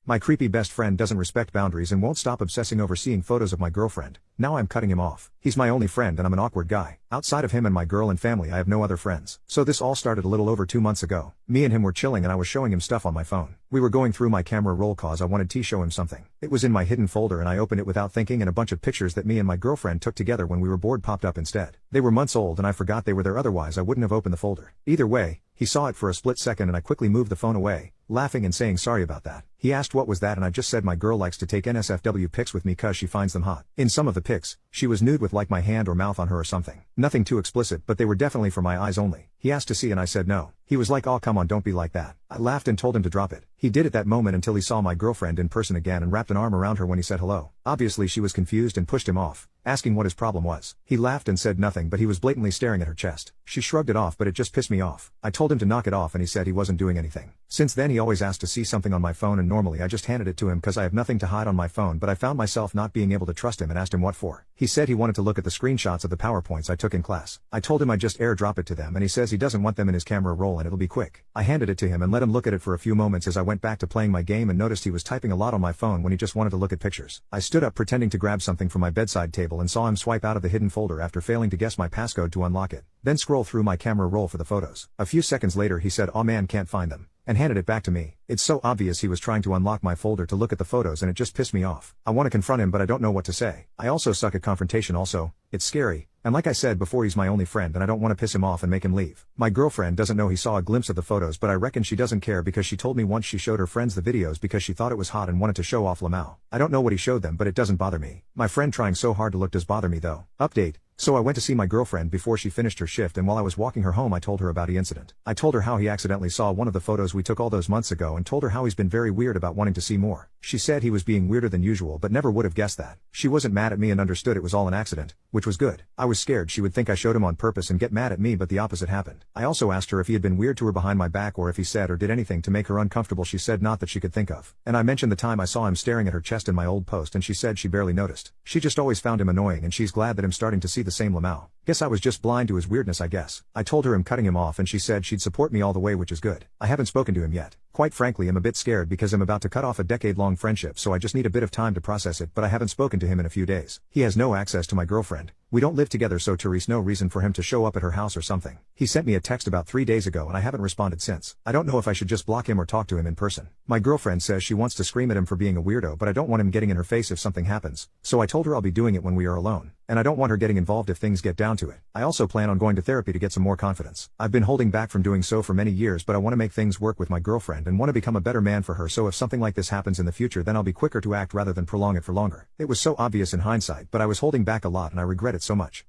My creepy best friend doesn't respect boundaries and won't stop obsessing over seeing photos of my girlfriend. Now I'm cutting him off. He's my only friend and I'm an awkward guy. Outside of him and my girl and family I have no other friends. So this all started a little over 2 months ago. Me and him were chilling and I was showing him stuff on my phone. We were going through my camera roll cause I wanted to show him something. It was in my hidden folder and I opened it without thinking and a bunch of pictures that me and my girlfriend took together when we were bored popped up instead. They were months old and I forgot they were there, otherwise I wouldn't have opened the folder. Either way, he saw it for a split second and I quickly moved the phone away, laughing and saying sorry about that. He asked what was that and I just said my girl likes to take NSFW pics with me cause she finds them hot. In some of the pics, she was nude with like my hand or mouth on her or something. Nothing too explicit but they were definitely for my eyes only. He asked to see and I said no. He was like, oh come on, don't be like that. I laughed and told him to drop it. He did at that moment until he saw my girlfriend in person again and wrapped an arm around her when he said hello. Obviously she was confused and pushed him off, asking what his problem was. He laughed and said nothing but he was blatantly staring at her chest. She shrugged it off but it just pissed me off. I told him to knock it off and he said he wasn't doing anything. Since then he always asked to see something on my phone and normally I just handed it to him cause I have nothing to hide on my phone, but I found myself not being able to trust him and asked him what for. He said he wanted to look at the screenshots of the PowerPoints I took in class. I told him I'd just airdrop it to them and he says he doesn't want them in his camera roll and it'll be quick. I handed it to him and let him look at it for a few moments as I went back to playing my game and noticed he was typing a lot on my phone when he just wanted to look at pictures. I stood up pretending to grab something from my bedside table and saw him swipe out of the hidden folder after failing to guess my passcode to unlock it, then scroll through my camera roll for the photos. A few seconds later he said, "Oh man, can't find them," and handed it back to me. It's so obvious he was trying to unlock my folder to look at the photos and it just pissed me off. I want to confront him but I don't know what to say. I also suck at confrontation also. It's scary. And like I said before, he's my only friend and I don't want to piss him off and make him leave. My girlfriend doesn't know he saw a glimpse of the photos but I reckon she doesn't care because she told me once she showed her friends the videos because she thought it was hot and wanted to show off Lamau. I don't know what he showed them but it doesn't bother me. My friend trying so hard to look does bother me though. Update. So I went to see my girlfriend before she finished her shift and while I was walking her home I told her about the incident. I told her how he accidentally saw one of the photos we took all those months ago and told her how he's been very weird about wanting to see more. She said he was being weirder than usual but never would have guessed that. She wasn't mad at me and understood it was all an accident, which was good. I was scared she would think I showed him on purpose and get mad at me but the opposite happened. I also asked her if he had been weird to her behind my back or if he said or did anything to make her uncomfortable. She said not that she could think of. And I mentioned the time I saw him staring at her chest in my old post and she said she barely noticed. She just always found him annoying and she's glad that I'm starting to see the same Lamau. Guess I was just blind to his weirdness I guess. I told her I'm cutting him off and she said she'd support me all the way, which is good. I haven't spoken to him yet. Quite frankly I'm a bit scared because I'm about to cut off a decade-long friendship so I just need a bit of time to process it, but I haven't spoken to him in a few days. He has no access to my girlfriend. We don't live together so Therese no reason for him to show up at her house or something. He sent me a text about 3 days ago and I haven't responded since. I don't know if I should just block him or talk to him in person. My girlfriend says she wants to scream at him for being a weirdo but I don't want him getting in her face if something happens, so I told her I'll be doing it when we are alone. And I don't want her getting involved if things get down to it. I also plan on going to therapy to get some more confidence. I've been holding back from doing so for many years but I want to make things work with my girlfriend and want to become a better man for her, so if something like this happens in the future then I'll be quicker to act rather than prolong it for longer. It was so obvious in hindsight but I was holding back a lot and I regret it so much.